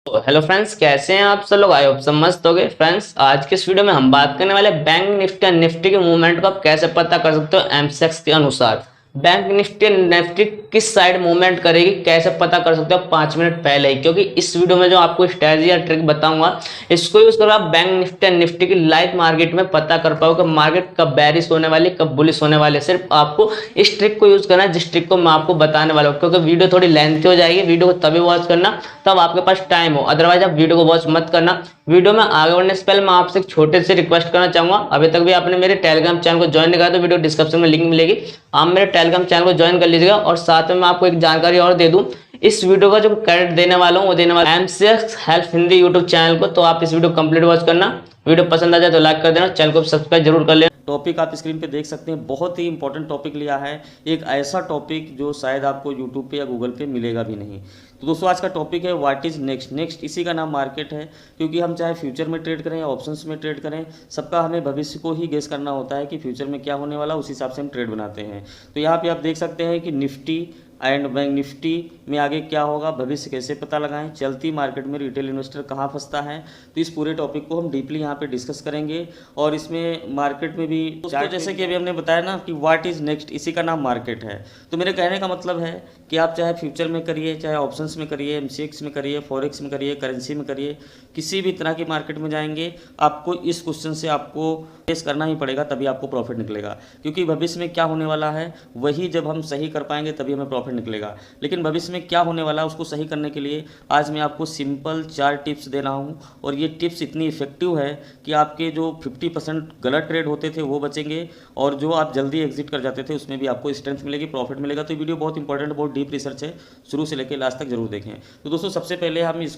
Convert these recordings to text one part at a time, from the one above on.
तो hello friends, कैसे हैं आप सब लोग। आई होप सब मस्त हो गए। फ्रेंड्स, आज के इस वीडियो में हम बात करने वाले बैंक निफ्टी और निफ्टी के मूवमेंट को आप कैसे पता कर सकते हो एमसेक्स के अनुसार। बैंक निफ्टी और निफ्टी किस साइड मूवमेंट करेगी कैसे पता कर सकते हो 5 मिनट पहले ही, क्योंकि इस वीडियो में जो आपको स्ट्रेटजी या ट्रिक बताऊंगा इसको यूज कर आप बैंक निफ्टी और निफ्टी की लाइव मार्केट में पता कर पाओगे मार्केट कब बेरिश होने वाली कब बुलिश होने वाली। सिर्फ आपको इस ट्रिक को यूज करना है जिस ट्रिक को मैं आपको बताने वाला हूँ, क्योंकि वीडियो थोड़ी लेंथी हो जाएगी। वीडियो को तभी वॉच करना तब आपके पास टाइम हो, अदरवाइज आप वीडियो को वॉच मत करना। वीडियो में आगे बढ़ने से पहले मैं आपसे एक छोटे से रिक्वेस्ट करना चाहूंगा, अभी तक भी आपने मेरे टेलीग्राम चैनल को ज्वाइन नहीं करा तो वीडियो डिस्क्रिप्शन में लिंक मिलेगी, आप मेरे टेलीग्राम चैनल को ज्वाइन कर लीजिएगा। और साथ में मैं आपको एक जानकारी और दे दूं, इस वीडियो का जो क्रेडिट देने वाला हूँ वो देने वाला MCX help Hindi YouTube channel को। तो आप इस वीडियो कंप्लीट वॉच करना, वीडियो पसंद आ जाए तो लाइक कर देना, चैनल को सब्सक्राइब जरूर कर लेना। टॉपिक आप स्क्रीन पे देख सकते हैं, बहुत ही इंपॉर्टेंट टॉपिक लिया है। एक ऐसा टॉपिक जो शायद आपको यूट्यूब पे या गूगल पे मिलेगा भी नहीं। तो दोस्तों आज का टॉपिक है व्हाट इज़ नेक्स्ट। नेक्स्ट इसी का नाम मार्केट है, क्योंकि हम चाहे फ्यूचर में ट्रेड करें या ऑप्शंस में ट्रेड करें, सबका हमें भविष्य को ही गेस करना होता है कि फ्यूचर में क्या होने वाला, उस हिसाब से हम ट्रेड बनाते हैं। तो यहाँ पे आप देख सकते हैं कि निफ्टी एंड बैंक निफ्टी में आगे क्या होगा, भविष्य कैसे पता लगाएं, चलती मार्केट में रिटेल इन्वेस्टर कहाँ फंसता है। तो इस पूरे टॉपिक को हम डीपली यहाँ पे डिस्कस करेंगे। और इसमें मार्केट में भी दोस्तों जैसे कि अभी हमने बताया ना कि व्हाट इज़ नेक्स्ट, इसी का नाम मार्केट है। तो मेरे कहने का मतलब है कि आप चाहे फ्यूचर में करिए, चाहे ऑप्शंस में करिए, एमसीएक्स में करिए, फॉरेक्स में करिए, करेंसी में करिए, किसी भी तरह की मार्केट में जाएंगे आपको इस क्वेश्चन से आपको फेस करना ही पड़ेगा, तभी आपको प्रॉफिट निकलेगा। क्योंकि भविष्य में क्या होने वाला है वही जब हम सही कर पाएंगे तभी हमें प्रॉफिट निकलेगा। लेकिन भविष्य में क्या होने वाला है उसको सही करने के लिए आज मैं आपको सिंपल 4 टिप्स दे रहा हूँ। और ये टिप्स इतनी इफेक्टिव है कि आपके जो 50% गलत ट्रेड होते थे वो बचेंगे, और जो आप जल्दी एग्जिट कर जाते थे उसमें भी आपको स्ट्रेंथ मिलेगी, प्रॉफिट मिलेगा। तो वीडियो बहुत इंपॉर्टेंट, बहुत डीप रिसर्च है, शुरू से लेकर लास्ट तक जरूर देखें। तो दोस्तों सबसे पहले हम इस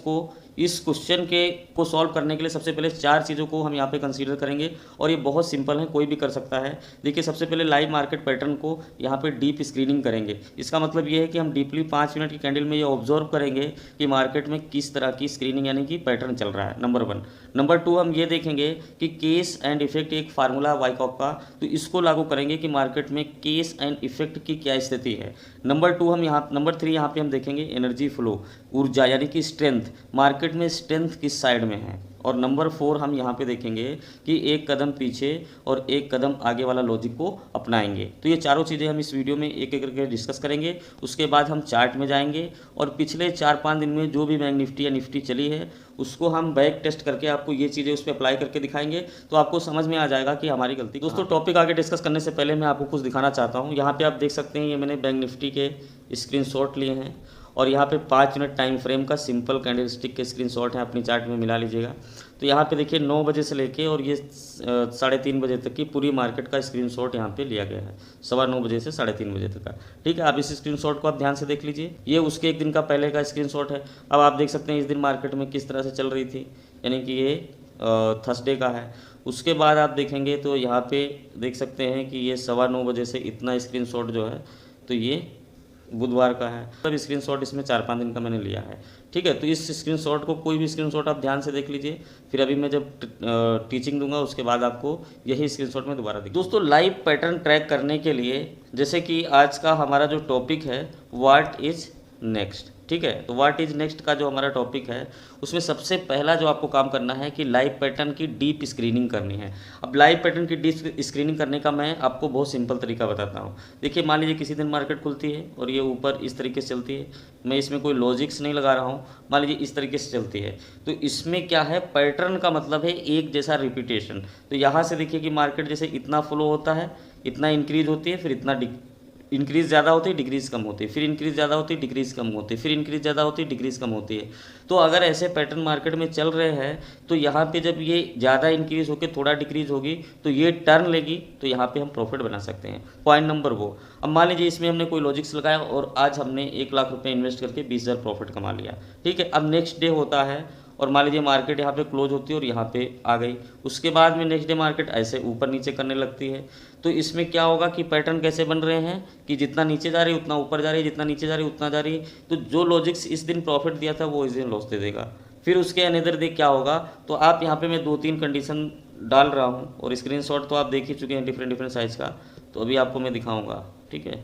क्वेश्चन को सॉल्व करने के लिए सबसे पहले 4 चीज़ों को हम यहाँ पे कंसीडर करेंगे, और ये बहुत सिंपल है, कोई भी कर सकता है। देखिए सबसे पहले लाइव मार्केट पैटर्न को यहाँ पे डीप स्क्रीनिंग करेंगे। इसका मतलब ये है कि हम डीपली 5 मिनट की कैंडल में ये ऑब्जर्व करेंगे कि मार्केट में किस तरह की स्क्रीनिंग यानी कि पैटर्न चल रहा है, नंबर 1। नंबर 2 हम ये देखेंगे कि केस एंड इफेक्ट, एक फार्मूला वाइकॉक का, तो इसको लागू करेंगे कि मार्केट में केस एंड इफेक्ट की क्या स्थिति है। नंबर 3 यहाँ पे हम देखेंगे एनर्जी फ्लो, ऊर्जा यानी कि स्ट्रेंथ, मार्केट में स्ट्रेंथ किस साइड में है। और नंबर 4 हम यहाँ पे देखेंगे कि एक कदम पीछे और एक कदम आगे वाला लॉजिक को अपनाएंगे। तो ये चारों चीज़ें हम इस वीडियो में एक एक करके डिस्कस करेंगे। उसके बाद हम चार्ट में जाएंगे और पिछले 4-5 दिन में जो भी बैंक निफ्टी या निफ्टी चली है उसको हम बैक टेस्ट करके आपको ये चीज़ें उस पर अप्लाई करके दिखाएंगे, तो आपको समझ में आ जाएगा कि हमारी गलती। दोस्तों टॉपिक आगे डिस्कस करने से पहले मैं आपको कुछ दिखाना चाहता हूँ। यहाँ पर आप देख सकते हैं ये मैंने बैंक निफ्टी के स्क्रीनशॉट लिए हैं, और यहाँ पे 5 मिनट टाइम फ्रेम का सिंपल कैंडलस्टिक के स्क्रीनशॉट है, अपनी चार्ट में मिला लीजिएगा। तो यहाँ पे देखिए 9 बजे से लेके और ये 3:30 बजे तक की पूरी मार्केट का स्क्रीनशॉट यहाँ पे लिया गया है, 9:15 बजे से 3:30 बजे तक का। ठीक है, आप इस स्क्रीनशॉट को आप ध्यान से देख लीजिए। ये उसके एक दिन का पहले का स्क्रीनशॉट है। अब आप देख सकते हैं इस दिन मार्केट में किस तरह से चल रही थी, यानी कि ये थर्सडे का है। उसके बाद आप देखेंगे तो यहाँ पे देख सकते हैं कि ये 9:15 बजे से इतना स्क्रीनशॉट जो है तो ये बुधवार का है। तब स्क्रीनशॉट इसमें 4-5 दिन का मैंने लिया है। ठीक है, तो इस स्क्रीनशॉट को, कोई भी स्क्रीनशॉट आप ध्यान से देख लीजिए, फिर अभी मैं जब टीचिंग दूंगा उसके बाद आपको यही स्क्रीनशॉट में दोबारा दिख। दोस्तों लाइव पैटर्न ट्रैक करने के लिए, जैसे कि आज का हमारा जो टॉपिक है व्हाट इज़ नेक्स्ट, ठीक है, तो व्हाट इज़ नेक्स्ट का जो हमारा टॉपिक है उसमें सबसे पहला जो आपको काम करना है कि लाइव पैटर्न की डीप स्क्रीनिंग करनी है। अब लाइव पैटर्न की डीप स्क्रीनिंग करने का मैं आपको बहुत सिंपल तरीका बताता हूँ। देखिए मान लीजिए किसी दिन मार्केट खुलती है और ये ऊपर इस तरीके से चलती है, मैं इसमें कोई लॉजिक्स नहीं लगा रहा हूँ, मान लीजिए इस तरीके से चलती है, तो इसमें क्या है, पैटर्न का मतलब है एक जैसा रिपीटेशन। तो यहाँ से देखिए कि मार्केट जैसे इतना फ्लो होता है, इतना इंक्रीज होती है, फिर इतना इंक्रीज ज़्यादा होती है, डिक्रीज कम होती है, फिर इंक्रीज ज़्यादा होती है, डिक्रीज कम होती है, फिर इंक्रीज ज़्यादा होती है, डिक्रीज कम होती है। तो अगर ऐसे पैटर्न मार्केट में चल रहे हैं तो यहाँ पे जब ये ज़्यादा इंक्रीज होकर थोड़ा डिक्रीज होगी तो ये टर्न लेगी, तो यहाँ पे हम प्रॉफिट बना सकते हैं। पॉइंट नंबर वो, अब मान लीजिए इसमें हमने कोई लॉजिक्स लगाया और आज हमने 1 लाख रुपये इन्वेस्ट करके 20,000 प्रॉफिट कमा लिया। ठीक है, अब नेक्स्ट डे होता है और मान लीजिए मार्केट यहाँ पे क्लोज होती है और यहाँ पे आ गई, उसके बाद में नेक्स्ट डे मार्केट ऐसे ऊपर नीचे करने लगती है। तो इसमें क्या होगा कि पैटर्न कैसे बन रहे हैं कि जितना नीचे जा रही है उतना ऊपर जा रही है, जितना नीचे जा रही है उतना जा रही है। तो जो लॉजिक्स इस दिन प्रॉफिट दिया था वो इस दिन लॉस दे देगा। फिर उसके अनदर डे क्या होगा, तो आप यहाँ पे मैं 2-3 कंडीशन डाल रहा हूँ और स्क्रीनशॉट तो आप देख ही चुके हैं डिफरेंट साइज़ का, तो अभी आपको मैं दिखाऊँगा। ठीक है,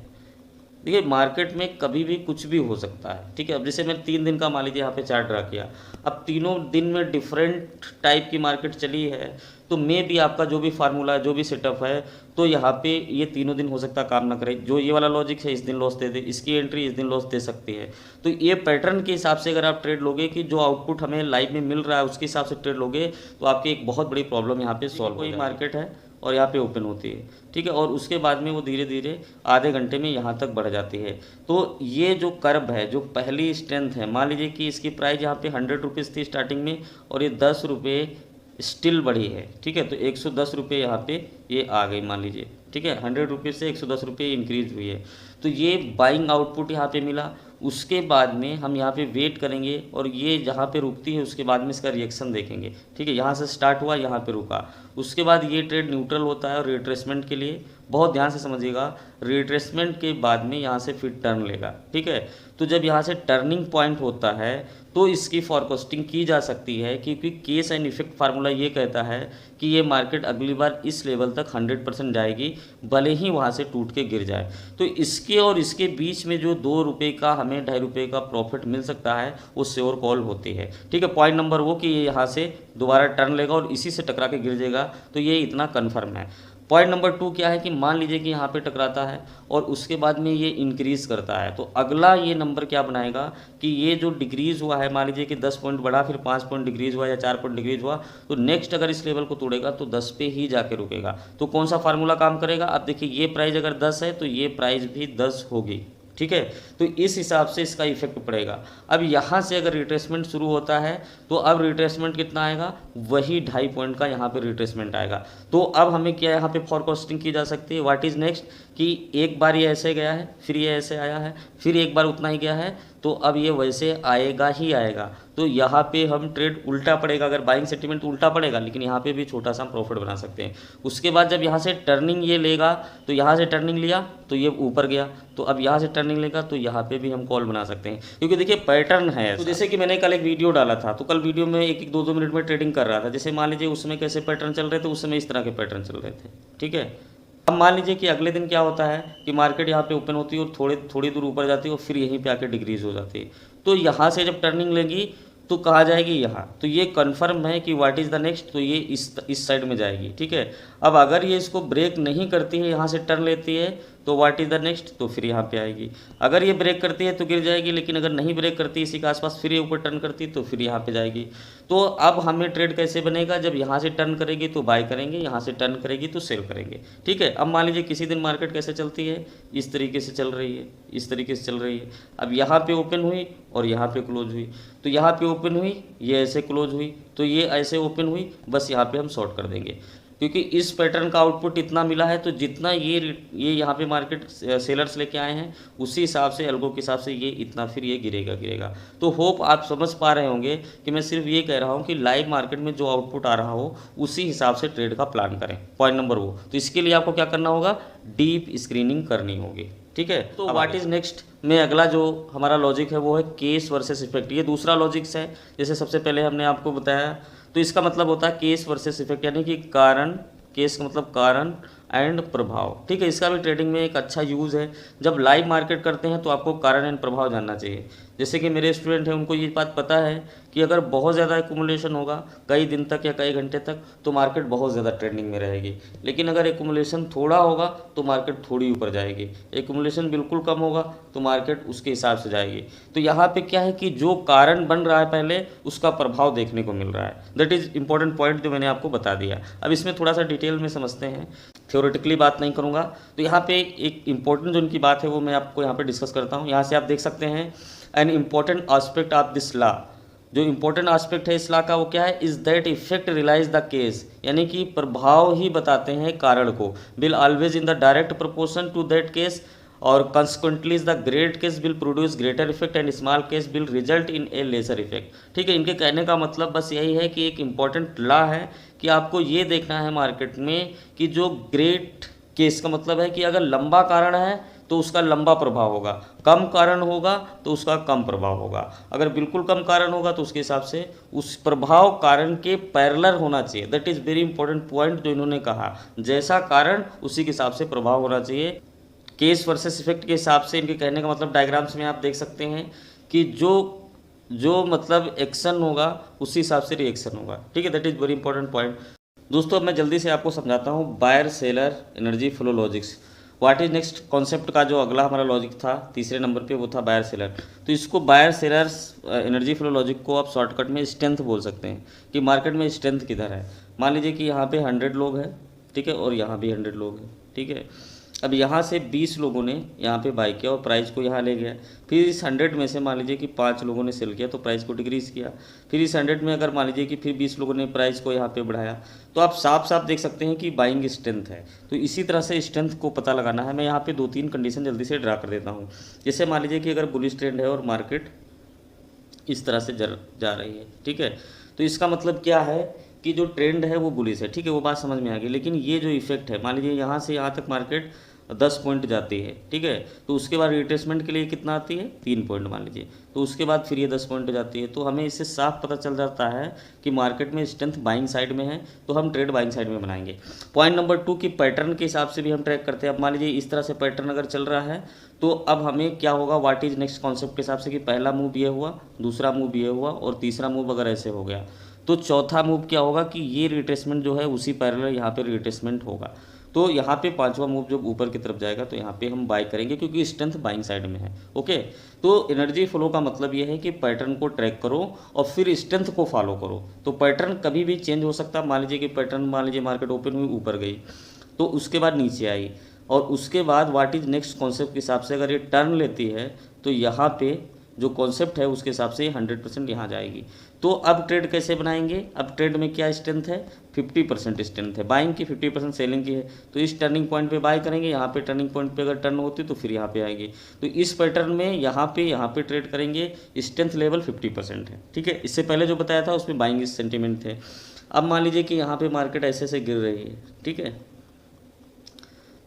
देखिए मार्केट में कभी भी कुछ भी हो सकता है, ठीक है। अब जैसे मैं 3 दिन का मान लीजिए यहाँ पे चार्ट ड्रा किया, अब तीनों दिन में डिफरेंट टाइप की मार्केट चली है, तो मे भी आपका जो भी फार्मूला है, जो भी सेटअप है, तो यहाँ पे ये तीनों दिन हो सकता है काम ना करे। जो ये वाला लॉजिक है, इस दिन लॉस दे दे, इसकी एंट्री इस दिन लॉस दे सकती है। तो ये पैटर्न के हिसाब से अगर आप ट्रेड लोगे कि जो आउटपुट हमें लाइव में मिल रहा है उसके हिसाब से ट्रेड लोगे, तो आपकी एक बहुत बड़ी प्रॉब्लम यहाँ पे सॉल्व हो जाएगी। मार्केट है और यहाँ पे ओपन होती है, ठीक है, और उसके बाद में वो धीरे धीरे आधे घंटे में यहाँ तक बढ़ जाती है। तो ये जो कर्व है, जो पहली स्ट्रेंथ है, मान लीजिए कि इसकी प्राइस यहाँ पे 100 रुपीज़ थी स्टार्टिंग में और ये 10 रुपये स्टिल बढ़ी है, ठीक है। तो 110 रुपये यहाँ पे ये आ गई मान लीजिए, ठीक है। 100 रुपीज़ से 110 रुपये इंक्रीज हुई है, तो ये बाइंग आउटपुट यहाँ पे मिला। उसके बाद में हम यहाँ पे वेट करेंगे और ये जहाँ पे रुकती है उसके बाद में इसका रिएक्शन देखेंगे, ठीक है। यहाँ से स्टार्ट हुआ, यहाँ पे रुका, उसके बाद ये ट्रेड न्यूट्रल होता है और रिट्रेसमेंट के लिए बहुत ध्यान से समझिएगा, रिट्रेसमेंट के बाद में यहाँ से फिर टर्न लेगा, ठीक है। तो जब यहाँ से टर्निंग पॉइंट होता है तो इसकी फॉरकास्टिंग की जा सकती है, क्योंकि केस एंड इफेक्ट फार्मूला ये कहता है कि ये मार्केट अगली बार इस लेवल तक 100% जाएगी, भले ही वहाँ से टूट के गिर जाए। तो इसके और इसके बीच में जो 2 रुपये का हमें 2.5 रुपये का प्रॉफिट मिल सकता है, वो श्योर कॉल होती है, ठीक है। पॉइंट नंबर वो कि ये यहाँ से दोबारा टर्न लेगा और इसी से टकरा के गिर जाएगा, तो ये इतना कन्फर्म है। पॉइंट नंबर 2 क्या है कि मान लीजिए कि यहाँ पे टकराता है और उसके बाद में ये इंक्रीज़ करता है, तो अगला ये नंबर क्या बनाएगा कि ये जो डिक्रीज़ हुआ है, मान लीजिए कि 10 पॉइंट बढ़ा, फिर 5 पॉइंट डिक्रीज़ हुआ या 4 पॉइंट डिक्रीज़ हुआ, तो नेक्स्ट अगर इस लेवल को तोड़ेगा तो 10 पे ही जाके रुकेगा। तो कौन सा फार्मूला काम करेगा? अब देखिए ये प्राइस अगर 10 है तो ये प्राइस भी 10 होगी, ठीक है। तो इस हिसाब से इसका इफेक्ट पड़ेगा। अब यहाँ से अगर रिट्रेसमेंट शुरू होता है तो अब रिट्रेसमेंट कितना आएगा? वही 2.5 पॉइंट का यहाँ पे रिट्रेसमेंट आएगा। तो अब हमें क्या यहाँ पे फॉरकास्टिंग की जा सकती है, व्हाट इज़ नेक्स्ट, कि एक बार ये ऐसे गया है, फिर ये ऐसे आया है, फिर एक बार उतना ही गया है, तो अब ये वैसे आएगा ही आएगा। तो यहाँ पे हम ट्रेड उल्टा पड़ेगा, अगर बाइंग सेंटीमेंट उल्टा पड़ेगा, लेकिन यहाँ पे भी छोटा सा प्रॉफिट बना सकते हैं। उसके बाद जब यहाँ से टर्निंग ये लेगा, तो यहाँ से टर्निंग लिया तो ये ऊपर गया, तो अब यहाँ से टर्निंग लेगा तो यहाँ पे भी हम कॉल बना सकते हैं, क्योंकि देखिए पैटर्न है। तो जैसे कि मैंने कल एक वीडियो डाला था, तो कल वीडियो में 1-1, 2-2 मिनट में ट्रेडिंग कर रहा था। जैसे मान लीजिए उसमें कैसे पैटर्न चल रहे थे, उस समय इस तरह के पैटर्न चल रहे थे, ठीक है। अब मान लीजिए कि अगले दिन क्या होता है कि मार्केट यहाँ पे ओपन होती है और थोड़ी दूर ऊपर जाती है और फिर यहीं पे आके डिक्रीज हो जाती है। तो यहाँ से जब टर्निंग लेगी तो कहाँ जाएगी? यहाँ। तो ये कन्फर्म है कि व्हाट इज़ द नेक्स्ट, तो ये इस साइड में जाएगी, ठीक है। अब अगर ये इसको ब्रेक नहीं करती है, यहाँ से टर्न लेती है, तो व्हाट इज़ द नेक्स्ट, तो फिर यहाँ पे आएगी। अगर ये ब्रेक करती है तो गिर जाएगी, लेकिन अगर नहीं ब्रेक करती इसी के आसपास, फिर ये ऊपर टर्न करती तो फिर यहाँ पे जाएगी। तो अब हमें ट्रेड कैसे बनेगा? जब यहाँ से टर्न करेगी तो बाय करेंगे, यहाँ से टर्न करेगी तो सेल करेंगे, ठीक है। अब मान लीजिए किसी दिन मार्केट कैसे चलती है, इस तरीके से चल रही है, इस तरीके से चल रही है। अब यहाँ पे ओपन हुई और यहाँ पे क्लोज हुई, तो यहाँ पे ओपन हुई, ये ऐसे क्लोज हुई, तो ये ऐसे ओपन हुई, बस यहाँ पे हम शॉर्ट कर देंगे, क्योंकि इस पैटर्न का आउटपुट इतना मिला है। तो जितना ये यहाँ पे मार्केट सेलर्स लेके आए हैं, उसी हिसाब से एल्गो के हिसाब से ये इतना फिर ये गिरेगा। तो होप आप समझ पा रहे होंगे कि मैं सिर्फ ये कह रहा हूँ कि लाइव मार्केट में जो आउटपुट आ रहा हो उसी हिसाब से ट्रेड का प्लान करें। पॉइंट नंबर वो, तो इसके लिए आपको क्या करना होगा? डीप स्क्रीनिंग करनी होगी, ठीक है। तो व्हाट इज़ नेक्स्ट में अगला जो हमारा लॉजिक है वो है केस वर्सेस इफेक्ट। ये दूसरा लॉजिक्स है। जैसे सबसे पहले हमने आपको बताया, तो इसका मतलब होता है केस वर्सेस इफेक्ट, यानी कि कारण, केस का मतलब कारण एंड प्रभाव, ठीक है। इसका भी ट्रेडिंग में एक अच्छा यूज़ है। जब लाइव मार्केट करते हैं तो आपको कारण एंड प्रभाव जानना चाहिए। जैसे कि मेरे स्टूडेंट हैं, उनको ये बात पता है कि अगर बहुत ज़्यादा एक्यूमुलेशन होगा कई दिन तक या कई घंटे तक, तो मार्केट बहुत ज़्यादा ट्रेंडिंग में रहेगी। लेकिन अगर एक्यूमुलेशन थोड़ा होगा तो मार्केट थोड़ी ऊपर जाएगी, एक्यूमुलेशन बिल्कुल कम होगा तो मार्केट उसके हिसाब से जाएगी। तो यहाँ पे क्या है कि जो कारण बन रहा है पहले, उसका प्रभाव देखने को मिल रहा है। दैट इज़ इंपॉर्टेंट पॉइंट जो मैंने आपको बता दिया। अब इसमें थोड़ा सा डिटेल में समझते हैं, थ्योरेटिकली बात नहीं करूँगा। तो यहाँ पे एक इम्पॉर्टेंट जो उनकी बात है वो मैं आपको यहाँ पे डिस्कस करता हूँ। यहाँ से आप देख सकते हैं an important aspect of this law. जो इम्पोर्टेंट आस्पेक्ट है इस लॉ का वो क्या है? Is that effect realise the case, यानी कि प्रभाव ही बताते हैं कारण को। Will always in the direct proportion to that case, और consequently the great case will produce greater effect and small case will result in a lesser effect, ठीक है। इनके कहने का मतलब बस यही है कि एक इम्पॉर्टेंट लॉ है कि आपको ये देखना है मार्केट में कि जो ग्रेट केस का मतलब है कि अगर लंबा कारण है तो उसका लंबा प्रभाव होगा, कम कारण होगा तो उसका कम प्रभाव होगा। अगर बिल्कुल कम कारण होगा तो उसके हिसाब से उस प्रभाव कारण के पैरेलल होना चाहिए। That is very important point जो इन्होंने कहा, जैसा कारण उसी के हिसाब से प्रभाव होना चाहिए। केस वर्सेस इफेक्ट के हिसाब से इनके कहने का मतलब डायग्राम्स में आप देख सकते हैं कि जो मतलब एक्शन होगा उसी हिसाब से रिएक्शन होगा। ठीक है, that is very important point. दोस्तों अब मैं जल्दी से आपको समझाता हूँ buyer seller energy flow logics. What is next concept का जो अगला हमारा लॉजिक था तीसरे नंबर पे वो था बायर सेलर। तो इसको buyer sellers energy flow logic को आप शॉर्टकट में स्ट्रेंथ बोल सकते हैं कि मार्केट में स्ट्रेंथ किधर है। मान लीजिए कि यहाँ पे 100 लोग हैं, ठीक है, और यहाँ भी 100 लोग हैं, ठीक है। अब यहाँ से 20 लोगों ने यहाँ पे बाई किया और प्राइस को यहाँ ले गया। फिर इस 100 में से मान लीजिए कि 5 लोगों ने सेल किया तो प्राइस को डिक्रीज़ किया। फिर इस 100 में अगर मान लीजिए कि फिर 20 लोगों ने प्राइस को यहाँ पे बढ़ाया, तो आप साफ साफ देख सकते हैं कि बाइंग स्ट्रेंथ है। तो इसी तरह से स्ट्रेंथ को पता लगाना है। मैं यहाँ पे 2-3 कंडीशन जल्दी से ड्रा कर देता हूँ। जैसे मान लीजिए कि अगर बुलिश ट्रेंड है और मार्केट इस तरह से जा रही है, ठीक है, तो इसका मतलब क्या है कि जो ट्रेंड है वो बुलिश है, ठीक है, वो बात समझ में आ गई। लेकिन ये जो इफेक्ट है, मान लीजिए यहाँ से यहाँ तक मार्केट 10 पॉइंट जाती है, ठीक है, तो उसके बाद रिट्रेसमेंट के लिए कितना आती है 3 पॉइंट मान लीजिए, तो उसके बाद फिर ये 10 पॉइंट जाती है। तो हमें इससे साफ पता चल जाता है कि मार्केट में स्ट्रेंथ बाइंग साइड में है, तो हम ट्रेड बाइंग साइड में बनाएंगे। पॉइंट नंबर 2 की पैटर्न के हिसाब से भी हम ट्रैक करते हैं। अब मान लीजिए इस तरह से पैटर्न अगर चल रहा है तो अब हमें क्या होगा, व्हाट इज नेक्स्ट कॉन्सेप्ट के हिसाब से कि पहला मूव ये हुआ, दूसरा मूव ये हुआ और तीसरा मूव अगर ऐसे हो गया तो चौथा मूव क्या होगा कि ये रिट्रेसमेंट जो है उसी पैरेलल यहाँ पे रिट्रेसमेंट होगा। तो यहाँ पे पांचवा मूव जब ऊपर की तरफ जाएगा तो यहाँ पे हम बाय करेंगे क्योंकि स्ट्रेंथ बाइंग साइड में है। ओके, तो एनर्जी फ्लो का मतलब ये है कि पैटर्न को ट्रैक करो और फिर स्ट्रेंथ को फॉलो करो। तो पैटर्न कभी भी चेंज हो सकता है। मान लीजिए कि पैटर्न, मान लीजिए मार्केट ओपन हुई ऊपर गई तो उसके बाद नीचे आई और उसके बाद व्हाट इज नेक्स्ट कॉन्सेप्ट के हिसाब से अगर ये टर्न लेती है तो यहाँ पे जो कॉन्सेप्ट है उसके हिसाब से 100% यहाँ जाएगी। तो अब ट्रेड कैसे बनाएंगे, अब ट्रेड में क्या स्ट्रेंथ है, 50% स्ट्रेंथ है बाइंग की, 50% सेलिंग की है। तो इस टर्निंग पॉइंट पे बाय करेंगे, यहाँ पे टर्निंग पॉइंट पे अगर टर्न होती तो फिर यहाँ पे आएगी। तो इस पैटर्न में यहाँ पे ट्रेड करेंगे, स्ट्रेंथ लेवल 50% है, ठीक है। इससे पहले जो बताया था उसमें बाइंग सेंटीमेंट थे। अब मान लीजिए कि यहाँ पे मार्केट ऐसे से गिर रही है, ठीक है,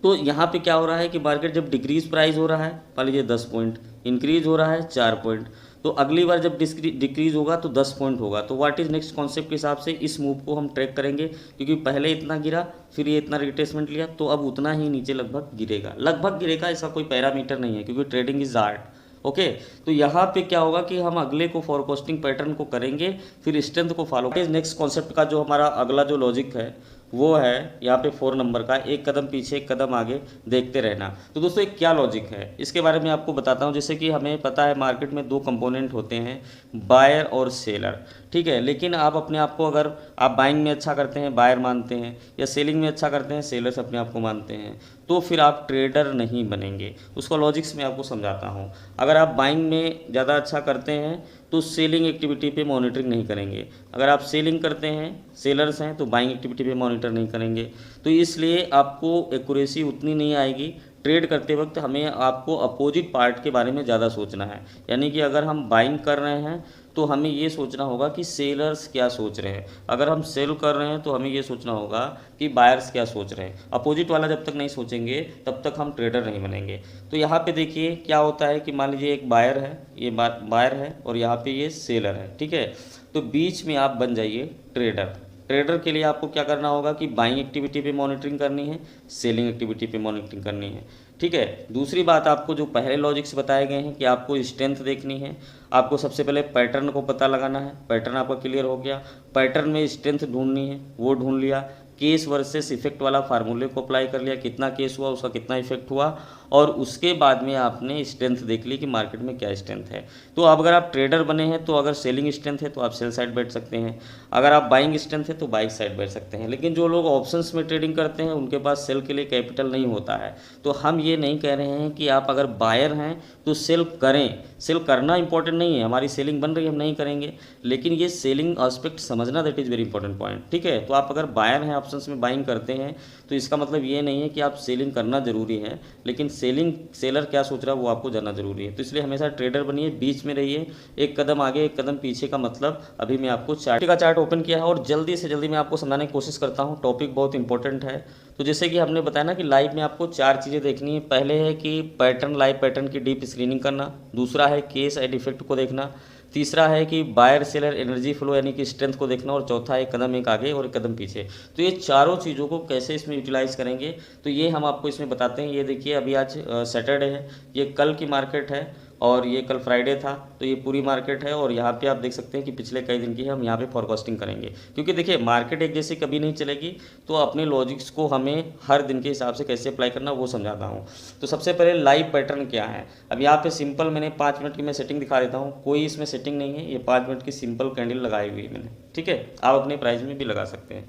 तो यहाँ पे क्या हो रहा है कि मार्केट जब डिक्रीज प्राइस हो रहा है, मान लीजिए 10 पॉइंट, इंक्रीज हो रहा है 4 पॉइंट, तो अगली बार जब डिक्रीज होगा तो 10 पॉइंट होगा। तो व्हाट इज नेक्स्ट कॉन्सेप्ट के हिसाब से इस मूव को हम ट्रैक करेंगे क्योंकि पहले इतना गिरा फिर ये इतना रिट्रेसमेंट लिया तो अब उतना ही नीचे लगभग गिरेगा। इसका कोई पैरामीटर नहीं है क्योंकि ट्रेडिंग इज आर्ट। ओके, तो यहाँ पे क्या होगा कि हम अगले को फॉरकास्टिंग पैटर्न को करेंगे फिर स्ट्रेंथ को फॉलो। नेक्स्ट कॉन्सेप्ट का जो हमारा अगला जो लॉजिक है वो है यहाँ पे 4 नंबर का, एक कदम पीछे एक कदम आगे देखते रहना। तो दोस्तों एक क्या लॉजिक है इसके बारे में आपको बताता हूँ। जैसे कि हमें पता है मार्केट में 2 कंपोनेंट होते हैं, बायर और सेलर, ठीक है। लेकिन आप अपने आप को अगर आप बाइंग में अच्छा करते हैं बायर मानते हैं या सेलिंग में अच्छा करते हैं सेलर्स अपने आप को मानते हैं तो फिर आप ट्रेडर नहीं बनेंगे। उसका लॉजिक्स मैं आपको समझाता हूँ। अगर आप बाइंग में ज़्यादा अच्छा करते हैं तो सेलिंग एक्टिविटी पे मॉनिटरिंग नहीं करेंगे। अगर आप सेलिंग करते हैं सेलर्स हैं तो बाइंग एक्टिविटी पे मॉनिटर नहीं करेंगे। तो इसलिए आपको एक्यूरेसी उतनी नहीं आएगी। ट्रेड करते वक्त हमें आपको अपोजिट पार्ट के बारे में ज़्यादा सोचना है। यानी कि अगर हम बाइंग कर रहे हैं तो हमें ये सोचना होगा कि सेलर्स क्या सोच रहे हैं, अगर हम सेल कर रहे हैं तो हमें ये सोचना होगा कि बायर्स क्या सोच रहे हैं। अपोजिट वाला जब तक नहीं सोचेंगे तब तक हम ट्रेडर नहीं बनेंगे। तो यहाँ पे देखिए क्या होता है कि मान लीजिए एक बायर है, ये बायर है और यहाँ पे ये सेलर है, ठीक है। तो बीच में आप बन जाइए ट्रेडर। ट्रेडर के लिए आपको क्या करना होगा कि बाइंग एक्टिविटी पे मॉनिटरिंग करनी है, सेलिंग एक्टिविटी पे मॉनिटरिंग करनी है, ठीक है। दूसरी बात आपको जो पहले लॉजिक्स बताए गए हैं कि आपको स्ट्रेंथ देखनी है, आपको सबसे पहले पैटर्न को पता लगाना है। पैटर्न आपका क्लियर हो गया, पैटर्न में स्ट्रेंथ ढूंढनी है, वो ढूंढ लिया। केस वर्सेस इफेक्ट वाला फार्मूले को अप्लाई कर लिया, कितना केस हुआ उसका कितना इफेक्ट हुआ, और उसके बाद में आपने स्ट्रेंथ देख ली कि मार्केट में क्या स्ट्रेंथ है। तो अब अगर आप ट्रेडर बने हैं तो अगर सेलिंग स्ट्रेंथ है तो आप सेल साइड बैठ सकते हैं, अगर आप बाइंग स्ट्रेंथ है तो बाइंग साइड बैठ सकते हैं। लेकिन जो लोग ऑप्शंस में ट्रेडिंग करते हैं उनके पास सेल के लिए कैपिटल नहीं होता है। तो हम ये नहीं कह रहे हैं कि आप अगर बायर हैं तो सेल करें, सेल करना इंपॉर्टेंट नहीं है, हमारी सेलिंग बन रही है हम नहीं करेंगे, लेकिन ये सेलिंग एस्पेक्ट समझना that is very important point, ठीक है। तो आप अगर बायर हैं ऑप्शंस में बाइंग करते हैं तो इसका मतलब ये नहीं है कि आप सेलिंग करना जरूरी है, लेकिन सेलर क्या सोच रहा है वो आपको जानना जरूरी है। तो इसलिए हमेशा ट्रेडर बनिए, बीच में रहिए, एक कदम आगे एक कदम पीछे का मतलब अभी मैं आपको चार्ट ओपन किया है और जल्दी से जल्दी मैं आपको समझाने की कोशिश करता हूँ। टॉपिक बहुत इंपॉर्टेंट है। तो जैसे कि हमने बताया ना कि लाइव में आपको 4 चीज़ें देखनी है। पहले है कि पैटर्न, लाइव पैटर्न की डीप स्क्रीनिंग करना, दूसरा है केस एंड इफेक्ट को देखना, तीसरा है कि बायर सेलर एनर्जी फ्लो यानी कि स्ट्रेंथ को देखना, और चौथा एक कदम एक आगे और एक कदम पीछे। तो ये चारों चीज़ों को कैसे इसमें यूटिलाइज करेंगे तो ये हम आपको इसमें बताते हैं। ये देखिए अभी आज सैटरडे है, ये कल की मार्केट है और ये कल फ्राइडे था, तो ये पूरी मार्केट है और यहाँ पे आप देख सकते हैं कि पिछले कई दिन की है। हम यहाँ पे फॉरकास्टिंग करेंगे क्योंकि देखिए मार्केट एक जैसी कभी नहीं चलेगी, तो अपने लॉजिक्स को हमें हर दिन के हिसाब से कैसे अप्लाई करना वो समझाता हूँ। तो सबसे पहले लाइव पैटर्न क्या है। अब यहाँ पे सिंपल मैंने 5 मिनट की मैं सेटिंग दिखा देता हूँ, कोई इसमें सेटिंग नहीं है, ये 5 मिनट की सिंपल कैंडल लगाई हुई है मैंने, ठीक है। आप अपने प्राइस में भी लगा सकते हैं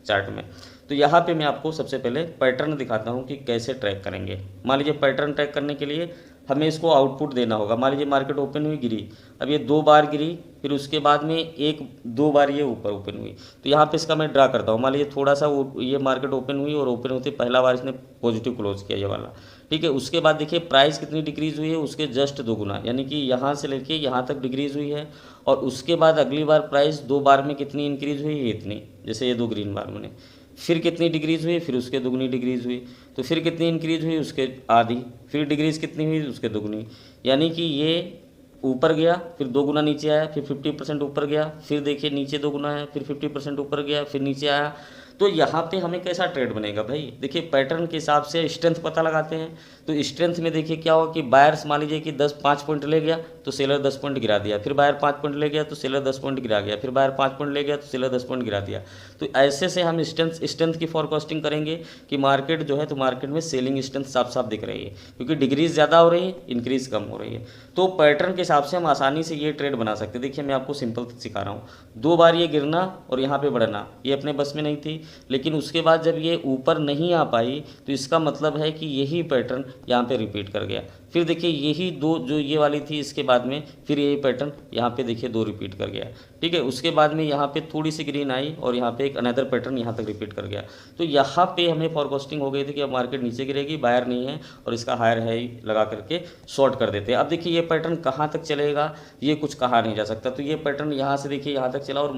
चार्ट में। तो यहाँ पे मैं आपको सबसे पहले पैटर्न दिखाता हूँ कि कैसे ट्रैक करेंगे। मान लीजिए पैटर्न ट्रैक करने के लिए हमें इसको आउटपुट देना होगा। मान लीजिए मार्केट ओपन हुई, गिरी, अब ये 2 बार गिरी, फिर उसके बाद में 1-2 बार ये ऊपर ओपन हुई। तो यहाँ पे इसका मैं ड्रा करता हूँ। मान लीजिए थोड़ा सा ये मार्केट ओपन हुई और ओपन होते पहला बार इसने पॉजिटिव क्लोज किया ये वाला, ठीक है। उसके बाद देखिए प्राइस कितनी डिक्रीज़ हुई है, उसके जस्ट 2 गुना, यानी कि यहाँ से लेके यहाँ तक डिक्रीज़ हुई है। और उसके बाद अगली बार प्राइस 2 बार में कितनी इंक्रीज़ हुई है, इतनी, जैसे ये 2 ग्रीन बार मैंने, फिर कितनी डिक्रीज़ हुई, फिर उसके दुगनी डिक्रीज़ हुई, तो फिर कितनी इंक्रीज़ हुई, उसके आधी, फिर डिक्रीज़ कितनी हुई, उसके दुगनी। यानी कि ये ऊपर गया, फिर 2 गुना नीचे आया, फिर 50% ऊपर गया, फिर देखिए नीचे 2 गुना है, फिर 50% ऊपर गया, फिर नीचे आया। तो यहाँ पे हमें कैसा ट्रेड बनेगा भाई, देखिए पैटर्न के हिसाब से स्ट्रेंथ पता लगाते हैं। तो स्ट्रेंथ में देखिए क्या होगा कि बायर्स मान लीजिए कि 5 पॉइंट ले गया तो सेलर 10 पॉइंट गिरा दिया, फिर बायर 5 पॉइंट ले गया तो सेलर 10 पॉइंट गिरा गया, फिर बायर 5 पॉइंट ले गया तो सेलर 10 पॉइंट गिरा दिया। तो ऐसे से हम स्ट्रेंथ की फॉरकास्टिंग करेंगे कि मार्केट जो है तो मार्केट में सेलिंग स्ट्रेंथ साफ साफ दिख रही है, क्योंकि डिग्रीज ज़्यादा हो रही है, इंक्रीज कम हो रही है। तो पैटर्न के हिसाब से हम आसानी से ये ट्रेड बना सकते हैं। देखिए मैं आपको सिंपल सिखा रहा हूँ, 2 बार ये गिरना और यहाँ पे बढ़ना, ये अपने बस में नहीं थी। लेकिन उसके बाद जब ये ऊपर नहीं आ पाई तो इसका मतलब है कि यही पैटर्न यहाँ पे रिपीट कर गया। फिर देखिए यही 2 जो ये वाली थी, इसके बाद में फिर यही पैटर्न यहाँ पे देखिए 2 रिपीट कर गया, ठीक है। उसके बाद में यहाँ पे थोड़ी सी ग्रीन आई और यहाँ पे एक अनदर पैटर्न यहाँ तक रिपीट कर गया। तो यहाँ पे हमें फॉरकास्टिंग हो गई थी कि अब मार्केट नीचे गिरेगी, बायर नहीं है और इसका हायर है ही लगा करके शॉर्ट कर देते हैं। अब देखिए ये पैटर्न कहाँ तक चलेगा ये कुछ कहा नहीं जा सकता। तो ये पैटर्न यहाँ से देखिए यहाँ तक चला और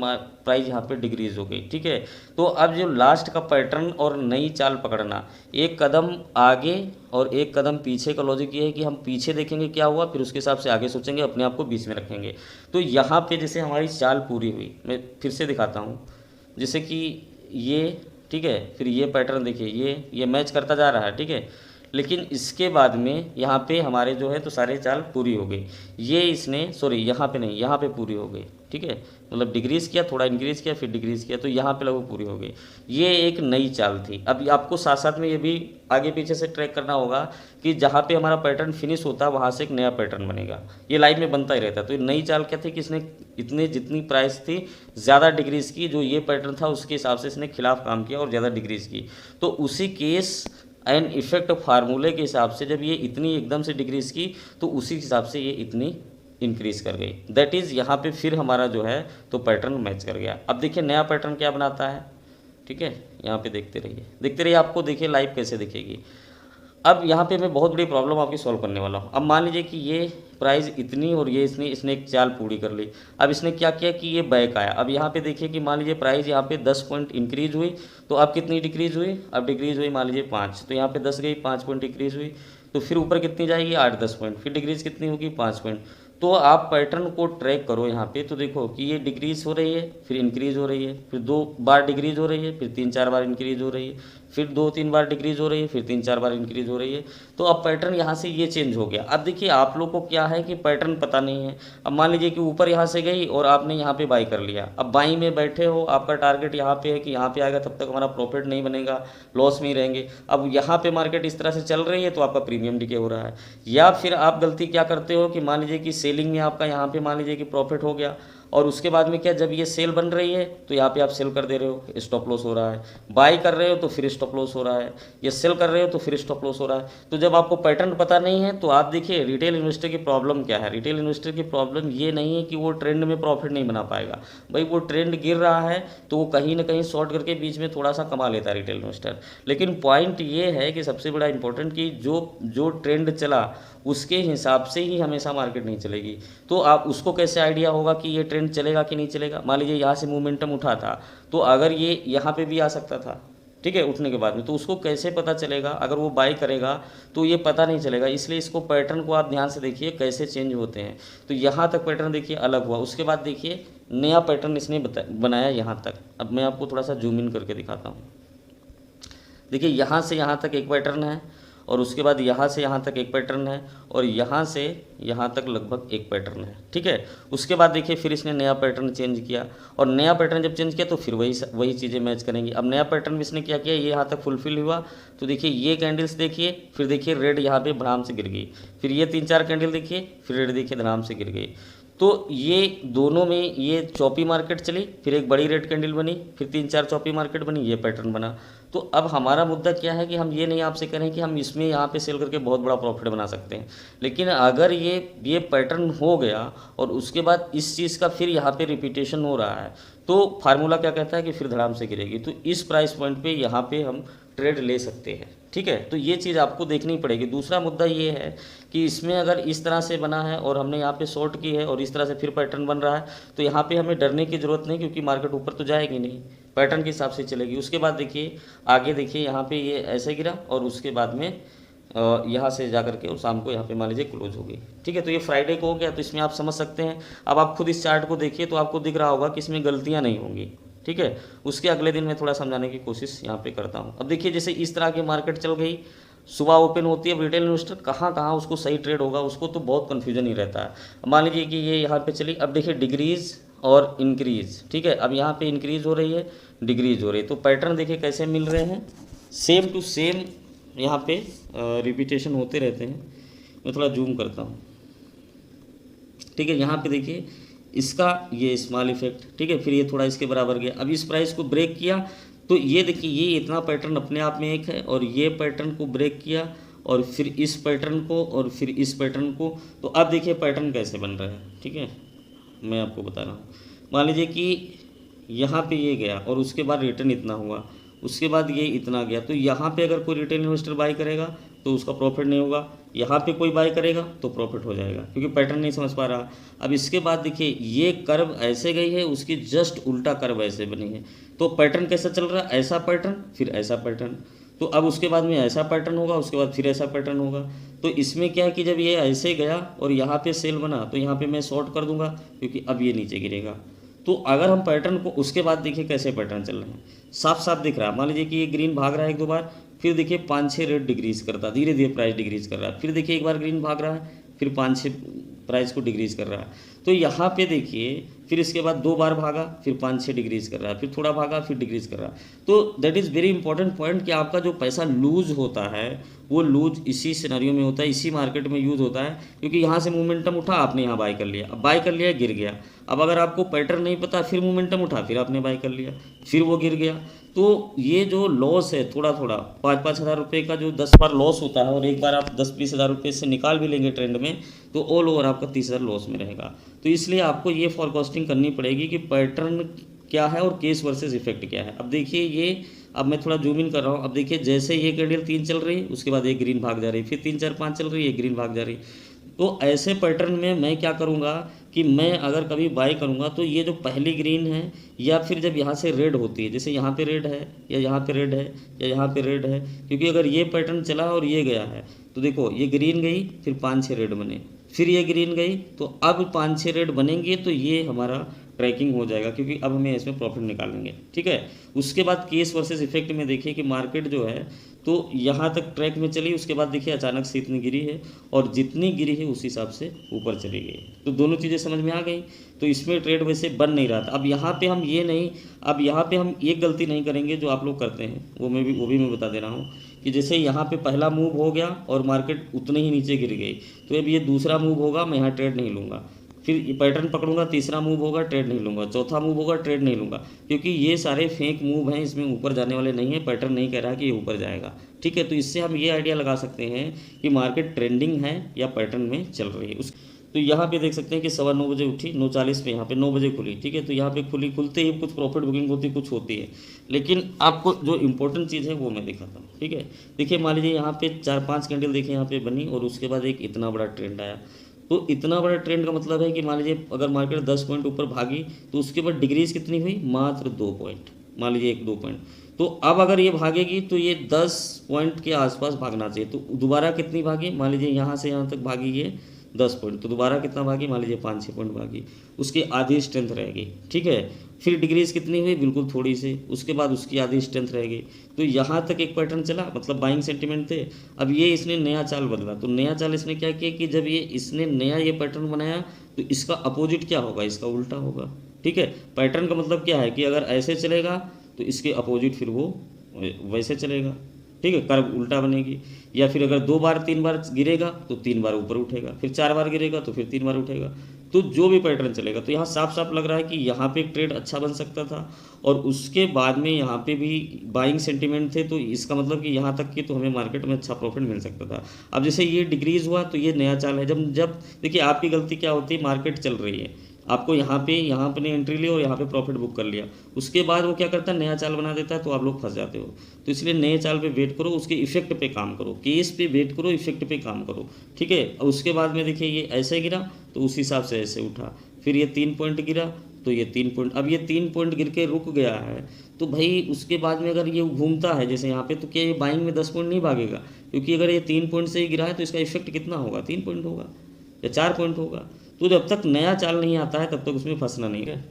प्राइस यहाँ पे डिक्रीज हो गई, ठीक है। तो अब जो लास्ट का पैटर्न और नई चाल पकड़ना, एक कदम आगे और एक कदम पीछे का लॉजिक ये है कि हम पीछे देखेंगे क्या हुआ, फिर उसके हिसाब से आगे सोचेंगे, अपने आप को बीच में रखेंगे। तो यहाँ पे जैसे हमारी चाल पूरी हुई, मैं फिर से दिखाता हूँ, जैसे कि ये, ठीक है, फिर ये पैटर्न देखिए ये मैच करता जा रहा है, ठीक है। लेकिन इसके बाद में यहाँ पे हमारे जो है तो सारे चाल पूरी हो गई। ये इसने सॉरी यहाँ पे नहीं, यहाँ पे पूरी हो गई, ठीक है। मतलब डिक्रीज़ किया, थोड़ा इंक्रीज़ किया, फिर डिक्रीज़ किया, तो यहाँ पे लगभग पूरी हो गई। ये एक नई चाल थी। अब आपको साथ साथ में ये भी आगे पीछे से ट्रैक करना होगा कि जहाँ पे हमारा पैटर्न फिनिश होता वहाँ से एक नया पैटर्न बनेगा। ये लाइव में बनता ही रहता है। तो ये नई चाल क्या थी कि इसने इतने जितनी प्राइस थी ज़्यादा डिक्रीज़ की, जो ये पैटर्न था उसके हिसाब से इसने खिलाफ काम किया और ज़्यादा डिक्रीज़ की। तो उसी केस एंड इफेक्ट फार्मूले के हिसाब से जब ये इतनी एकदम से डिक्रीज़ की तो उसी हिसाब से ये इतनी इंक्रीज़ कर गई। दैट इज़ यहाँ पे फिर हमारा जो है तो पैटर्न मैच कर गया। अब देखिए नया पैटर्न क्या बनाता है, ठीक है। यहाँ पे देखते रहिए, आपको देखिए लाइव कैसे दिखेगी। अब यहाँ पे मैं बहुत बड़ी प्रॉब्लम आपकी सॉल्व करने वाला हूँ। अब मान लीजिए कि ये प्राइस इतनी और ये इसने एक चाल पूरी कर ली। अब इसने क्या किया कि ये बैक आया। अब यहाँ पे देखिए कि मान लीजिए प्राइस यहाँ पे 10 पॉइंट इंक्रीज हुई, तो अब कितनी डिक्रीज़ हुई, अब डिक्रीज़ हुई मान लीजिए 5, तो यहाँ पे 10 गई, 5 पॉइंट डिक्रीज़ हुई, तो फिर ऊपर कितनी जाएगी 8-10 पॉइंट, फिर डिक्रीज़ कितनी होगी 5 पॉइंट। तो आप पैटर्न को ट्रैक करो यहाँ पे, तो देखो कि ये डिक्रीज़ हो रही है, फिर इंक्रीज़ हो रही है, फिर 2 बार डिक्रीज़ हो रही है, फिर 3-4 बार इंक्रीज़ हो रही है, फिर 2-3 बार डिक्रीज़ हो रही है, फिर 3-4 बार इंक्रीज़ हो रही है। तो अब पैटर्न यहाँ से ये चेंज हो गया। अब देखिए आप लोग को क्या है कि पैटर्न पता नहीं है। अब मान लीजिए कि ऊपर यहाँ से गई और आपने यहाँ पे बाई कर लिया। अब बाई में बैठे हो, आपका टारगेट यहाँ पे है कि यहाँ पे आएगा तब तक हमारा प्रॉफिट नहीं बनेगा, लॉस में ही रहेंगे। अब यहाँ पे मार्केट इस तरह से चल रही है तो आपका प्रीमियम डिके हो रहा है। या फिर आप गलती क्या करते हो कि मान लीजिए कि सेलिंग में आपका यहाँ पे मान लीजिए कि प्रॉफिट हो गया और उसके बाद में क्या, जब ये सेल बन रही है तो यहाँ पे आप सेल कर दे रहे हो, स्टॉप लॉस हो रहा है। बाई कर रहे हो तो फिर स्टॉप लॉस हो रहा है, या सेल कर रहे हो तो फिर स्टॉप लॉस हो रहा है। तो जब आपको पैटर्न पता नहीं है तो आप देखिए रिटेल इन्वेस्टर की प्रॉब्लम क्या है। रिटेल इन्वेस्टर की प्रॉब्लम ये नहीं है कि वो ट्रेंड में प्रॉफिट नहीं बना पाएगा। भाई वो ट्रेंड गिर रहा है तो वो कहीं ना कहीं शॉर्ट करके बीच में थोड़ा सा कमा लेता है रिटेल इन्वेस्टर। लेकिन पॉइंट ये है कि सबसे बड़ा इंपॉर्टेंट कि जो ट्रेंड चला उसके हिसाब से ही हमेशा मार्केट नहीं चलेगी। तो आप उसको कैसे आइडिया होगा कि ये ट्रेंड चलेगा कि नहीं चलेगा। मान लीजिए यहाँ से मोमेंटम उठा था तो अगर ये यहाँ पे भी आ सकता था, ठीक है, उठने के बाद में। तो उसको कैसे पता चलेगा? अगर वो बाई करेगा तो ये पता नहीं चलेगा, इसलिए इसको पैटर्न को आप ध्यान से देखिए कैसे चेंज होते हैं। तो यहाँ तक पैटर्न देखिए अलग हुआ, उसके बाद देखिए नया पैटर्न इसने बनाया यहाँ तक। अब मैं आपको थोड़ा सा जूम इन करके दिखाता हूँ। देखिए यहाँ से यहाँ तक एक पैटर्न है, और उसके बाद यहाँ से यहाँ तक एक पैटर्न है, और यहाँ से यहाँ तक लगभग एक पैटर्न है। ठीक है, उसके बाद देखिए फिर इसने नया पैटर्न चेंज किया, और नया पैटर्न जब चेंज किया तो फिर वही चीज़ें मैच करेंगी। अब नया पैटर्न भी इसने क्या किया, ये यहाँ तक फुलफिल हुआ, तो देखिए ये कैंडल्स देखिए, फिर देखिए रेड यहाँ पे धड़ाम से गिर गई, फिर ये 3-4 कैंडल देखिए, फिर रेड देखिए धड़ाम से गिर गई। तो ये दोनों में ये चौपी मार्केट चली, फिर एक बड़ी रेड कैंडल बनी, फिर 3-4 चौपी मार्केट बनी, ये पैटर्न बना। तो अब हमारा मुद्दा क्या है कि हम ये नहीं आपसे करें कि हम इसमें यहाँ पे सेल करके बहुत बड़ा प्रॉफिट बना सकते हैं, लेकिन अगर ये पैटर्न हो गया और उसके बाद इस चीज़ का फिर यहाँ पे रिपीटेशन हो रहा है, तो फार्मूला क्या कहता है कि फिर धड़ाम से गिरेगी। तो इस प्राइस पॉइंट पे यहाँ पे हम ट्रेड ले सकते हैं। ठीक है, तो ये चीज़ आपको देखनी पड़ेगी। दूसरा मुद्दा ये है कि इसमें अगर इस तरह से बना है और हमने यहाँ पे शॉर्ट की है और इस तरह से फिर पैटर्न बन रहा है, तो यहाँ पे हमें डरने की ज़रूरत नहीं, क्योंकि मार्केट ऊपर तो जाएगी नहीं, पैटर्न के हिसाब से चलेगी। उसके बाद देखिए आगे देखिए यहाँ पे ये ऐसे गिरा, और उसके बाद में यहाँ से जा करके और शाम को यहाँ पे मान लीजिए क्लोज हो गई। ठीक है, तो ये फ्राइडे को हो गया, तो इसमें आप समझ सकते हैं। अब आप खुद इस चार्ट को देखिए तो आपको दिख रहा होगा कि इसमें गलतियाँ नहीं होंगी। ठीक है, उसके अगले दिन मैं थोड़ा समझाने की कोशिश यहाँ पे करता हूँ। अब देखिए जैसे इस तरह की मार्केट चल गई, सुबह ओपन होती है, रिटेल इन्वेस्टर कहाँ उसको सही ट्रेड होगा, उसको तो बहुत कन्फ्यूजन ही रहता है। मान लीजिए कि ये यहाँ पे चली, अब देखिए डिग्रीज और इंक्रीज। ठीक है, अब यहाँ पे इंक्रीज हो रही है, डिग्रीज हो रही है, तो पैटर्न देखिए कैसे मिल रहे हैं, सेम टू सेम यहाँ पे रिपीटेशन होते रहते हैं। मैं थोड़ा जूम करता हूँ। ठीक है, यहाँ पे देखिए इसका ये स्मॉल इफेक्ट, ठीक है, फिर ये थोड़ा इसके बराबर गया। अब इस प्राइस को ब्रेक किया, तो ये देखिए ये इतना पैटर्न अपने आप में एक है, और ये पैटर्न को ब्रेक किया, और फिर इस पैटर्न को, और फिर इस पैटर्न को। तो अब देखिए पैटर्न कैसे बन रहा है। ठीक है, मैं आपको बता रहा हूँ। मान लीजिए कि यहाँ पे ये गया और उसके बाद रिटर्न इतना हुआ, उसके बाद ये इतना गया, तो यहाँ पे अगर कोई रिटेल इन्वेस्टर बाई करेगा तो उसका प्रॉफिट नहीं होगा, यहाँ पे कोई बाई करेगा तो प्रॉफिट हो जाएगा, क्योंकि पैटर्न नहीं समझ पा रहा। अब इसके बाद देखिए ये कर्व ऐसे गई है, उसकी जस्ट उल्टा कर्व ऐसे बनी है, तो पैटर्न कैसा चल रहा है, ऐसा पैटर्न फिर ऐसा पैटर्न। तो अब उसके बाद में ऐसा पैटर्न होगा, उसके बाद फिर ऐसा पैटर्न होगा। तो इसमें क्या है कि जब ये ऐसे गया और यहाँ पे सेल बना, तो यहाँ पे मैं शॉर्ट कर दूंगा, क्योंकि अब ये नीचे गिरेगा। तो अगर हम पैटर्न को, उसके बाद देखिए कैसे पैटर्न चल रहे हैं, साफ साफ दिख रहा है। मान लीजिए कि ये ग्रीन भाग रहा है 1-2 बार, फिर देखिए 5-6 रेड डिक्रीज करता, धीरे धीरे प्राइस डिक्रीज कर रहा है, फिर देखिए एक बार ग्रीन भाग रहा है, फिर 5-6 प्राइस को डिक्रीज कर रहा है। तो यहाँ पे देखिए फिर इसके बाद 2 बार भागा, फिर 5-6 डिक्रीज कर रहा है, फिर थोड़ा भागा, फिर डिक्रीज कर रहा है। तो that is very important point कि आपका जो पैसा लूज होता है वो लूज इसी सिनेरियो में होता है, इसी मार्केट में यूज़ होता है, क्योंकि यहाँ से मोमेंटम उठा, आपने यहाँ बाय कर लिया, अब बाय कर लिया, गिर गया। अब अगर आपको पैटर्न नहीं पता, फिर मोमेंटम उठा, फिर आपने बाय कर लिया, फिर वो गिर गया। तो ये जो लॉस है थोड़ा थोड़ा 5-5 हज़ार रुपये का जो 10 बार लॉस होता है, और एक बार आप 10-20 हज़ार रुपये से निकाल भी लेंगे ट्रेंड में, तो ऑल ओवर आपका 30 हज़ार लॉस में रहेगा। तो इसलिए आपको ये फॉरकास्टिंग करनी पड़ेगी कि पैटर्न क्या है और केस वर्सेस इफेक्ट क्या है। अब देखिए ये, अब मैं थोड़ा जूम इन कर रहा हूँ। अब देखिए जैसे ये कैंडल 3 चल रही, उसके बाद एक ग्रीन भाग जा रही, फिर 3-4-5 चल रही, एक ग्रीन भाग जा रही। तो ऐसे पैटर्न में मैं क्या करूँगा कि मैं अगर कभी बाय करूँगा तो ये जो पहली ग्रीन है, या फिर जब यहाँ से रेड होती है, जैसे यहाँ पे रेड है, या यहाँ पे रेड है, या यहाँ पे रेड है, क्योंकि अगर ये पैटर्न चला और ये गया है, तो देखो ये ग्रीन गई, फिर 5-6 रेड बने, फिर ये ग्रीन गई, तो अब 5-6 रेड बनेंगे, तो ये हमारा ट्रैकिंग हो जाएगा, क्योंकि अब हमें इसमें प्रॉफिट निकालेंगे। ठीक है, उसके बाद केस वर्सेस इफेक्ट में देखिए कि मार्केट जो है तो यहाँ तक ट्रैक में चली, उसके बाद देखिए अचानक से इतनी गिरी है, और जितनी गिरी है उस हिसाब से ऊपर चली गई। तो दोनों चीज़ें समझ में आ गई। तो इसमें ट्रेड वैसे बन नहीं रहा था। अब यहाँ पे हम ये नहीं, अब यहाँ पे हम एक गलती नहीं करेंगे जो आप लोग करते हैं, वो भी मैं बता दे रहा हूँ कि जैसे यहाँ पे पहला मूव हो गया और मार्केट उतने ही नीचे गिर गई, तो अब ये दूसरा मूव होगा, मैं यहाँ ट्रेड नहीं लूँगा, फिर ये पैटर्न पकड़ूंगा, तीसरा मूव होगा, ट्रेड नहीं लूँगा, चौथा मूव होगा, ट्रेड नहीं लूँगा, क्योंकि ये सारे फेक मूव हैं, इसमें ऊपर जाने वाले नहीं है, पैटर्न नहीं कह रहा कि ये ऊपर जाएगा। ठीक है, तो इससे हम ये आइडिया लगा सकते हैं कि मार्केट ट्रेंडिंग है या पैटर्न में चल रही है। तो यहाँ पे देख सकते हैं कि 9:15 बजे उठी, 9:40 पे यहाँ पे 9 बजे खुली। ठीक है, तो यहाँ पे खुलते ही कुछ प्रॉफिट बुकिंग होती, कुछ होती है, लेकिन आपको जो इंपॉर्टेंट चीज़ है वो मैं दिखाता हूँ। ठीक है, देखिए मान लीजिए यहाँ पे 4-5 कैंडल देखिए यहाँ पे बनी, और उसके बाद एक इतना बड़ा ट्रेंड आया। तो इतना बड़ा ट्रेंड का मतलब है कि मान लीजिए अगर मार्केट 10 पॉइंट ऊपर भागी, तो उसके बाद डिग्रीज कितनी हुई, मात्र 2 पॉइंट। मान लीजिए 1-2 पॉइंट। तो अब अगर ये भागेगी तो ये 10 पॉइंट के आसपास भागना चाहिए। तो दोबारा कितनी भागी, मान लीजिए यहाँ से यहाँ तक भागी ये 10 पॉइंट, तो दोबारा कितना भागी, मान लीजिए 5-6 पॉइंट भागी, उसकी आधी स्ट्रेंथ रहेगी। ठीक है, फिर डिग्रीज कितनी हुई, बिल्कुल थोड़ी सी, उसके बाद उसकी आधी स्ट्रेंथ रहेगी। तो यहाँ तक एक पैटर्न चला, मतलब बाइंग सेंटीमेंट थे। अब ये इसने नया चाल बदला, तो नया चाल इसने क्या किया कि जब ये इसने नया ये पैटर्न बनाया तो इसका अपोजिट क्या होगा, इसका उल्टा होगा। ठीक है, पैटर्न का मतलब क्या है कि अगर ऐसे चलेगा तो इसके अपोजिट फिर वो वैसे चलेगा। ठीक है, कर्व उल्टा बनेगी। या फिर अगर 2 बार 3 बार गिरेगा तो 3 बार ऊपर उठेगा, फिर 4 बार गिरेगा तो फिर 3 बार उठेगा। तो जो भी पैटर्न चलेगा, तो यहाँ साफ साफ लग रहा है कि यहाँ पे एक ट्रेड अच्छा बन सकता था और उसके बाद में यहाँ पे भी बाइंग सेंटीमेंट थे। तो इसका मतलब कि यहाँ तक कि तो हमें मार्केट में अच्छा प्रॉफिट मिल सकता था। अब जैसे ये डिक्रीज हुआ तो ये नया चाल है। जब जब देखिए आपकी गलती क्या होती है, मार्केट चल रही है, आपको यहाँ पे एंट्री ली और यहाँ पे प्रॉफिट बुक कर लिया, उसके बाद वो क्या करता है, नया चाल बना देता है, तो आप लोग फंस जाते हो। तो इसलिए नए चाल पे वेट करो, उसके इफेक्ट पे काम करो, केस पे वेट करो, इफेक्ट पे काम करो। ठीक है, और उसके बाद में देखिए ये ऐसे गिरा तो उस हिसाब से ऐसे उठा, फिर ये 3 पॉइंट गिरा तो ये 3 पॉइंट, अब ये 3 पॉइंट गिर के रुक गया है। तो भाई उसके बाद में अगर ये घूमता है जैसे यहाँ पे, तो क्या ये बाइंग में 10 पॉइंट नहीं भागेगा? क्योंकि अगर ये 3 पॉइंट से ही गिरा है तो इसका इफेक्ट कितना होगा, 3 पॉइंट होगा या 4 पॉइंट होगा। तो जब तक नया चाल नहीं आता है तब तक उसमें फंसना नहीं है।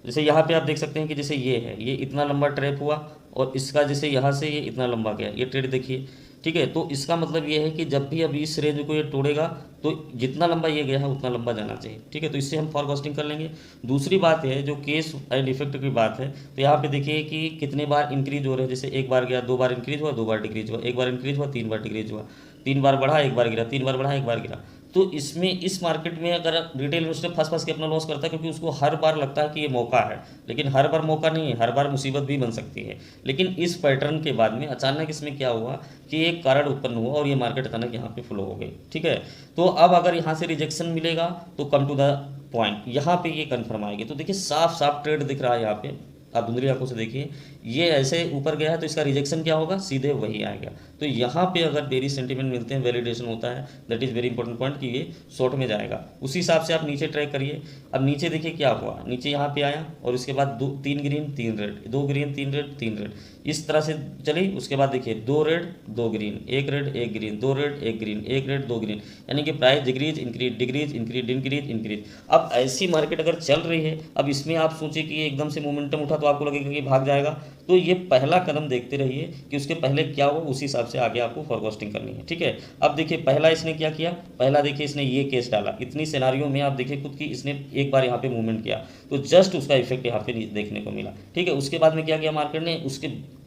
जैसे यहाँ पे आप देख सकते हैं कि जैसे ये है, ये इतना लंबा ट्रैप हुआ और इसका जैसे यहाँ से ये इतना लंबा गया, ये ट्रेड देखिए। ठीक है, तो इसका मतलब ये है कि जब भी अभी इस रेंज को ये तोड़ेगा तो जितना लंबा ये गया है उतना लंबा जाना चाहिए। ठीक है, तो इससे हम फॉरकास्टिंग कर लेंगे। दूसरी बात है जो केस एंड इफेक्ट की बात है, तो यहाँ पे देखिए कि कितने बार इंक्रीज हो रहे हैं। जैसे एक बार गया, 2 बार इंक्रीज हुआ, 2 बार डिक्रीज हुआ, 1 बार इंक्रीज हुआ, 3 बार डिक्रीज हुआ, 3 बार बढ़ा, 1 बार गिरा, 3 बार बढ़ा, 1 बार गिरा। तो इसमें इस मार्केट में अगर रिटेल इन्वेस्टर फंस के अपना लॉस करता है, क्योंकि उसको हर बार लगता है कि ये मौका है, लेकिन हर बार मौका नहीं है, हर बार मुसीबत भी बन सकती है। लेकिन इस पैटर्न के बाद में अचानक इसमें क्या हुआ कि एक कारण उत्पन्न हुआ और ये मार्केट अचानक यहाँ पे फ्लो हो गई। ठीक है, तो अब अगर यहाँ से रिजेक्शन मिलेगा तो कम टू द पॉइंट, यहाँ पे ये कन्फर्म आएगी। तो देखिए साफ साफ ट्रेड दिख रहा है यहाँ पे, आप धुंधली आंखों से देखिए, ये ऐसे ऊपर गया है तो इसका रिजेक्शन क्या होगा, सीधे वही आएगा। तो यहाँ पे अगर बेरिश सेंटीमेंट मिलते हैं, वैलिडेशन होता है, that is very important point कि ये शॉर्ट में जाएगा। उसी हिसाब से आप नीचे ट्रैक करिए। अब नीचे देखिए क्या हुआ, नीचे यहाँ पे आया और उसके बाद 3 green 3 red, 2 green 3 red 3 red, इस तरह से चली। उसके बाद देखिए 2 red 2 green, 1 red 1 green, 2 red 1 green, 1 red 2 green, यानी कि price decrease increase decrease increase increase increase. अब ऐसी मार्केट अगर चल रही है, अब इसमें आप सोचिए कि एकदम से मोमेंटम उठा तो आपको लगेगा कि भाग जाएगा। तो ये पहला कदम देखते रहिए कि उसके पहले क्या हो, उसी हिसाब से आगे आपको फॉरकास्टिंग करनी है। ठीक है, अब देखिए पहला इसने क्या किया, पहला देखिए इसने ये केस डाला, इतनी सिनारियों में आप देखिए खुद की इसने एक बार यहाँ पे मूवमेंट किया तो जस्ट उसका इफेक्ट यहाँ पे देखने को मिला। ठीक है, उसके बाद में क्या किया मार्केट ने,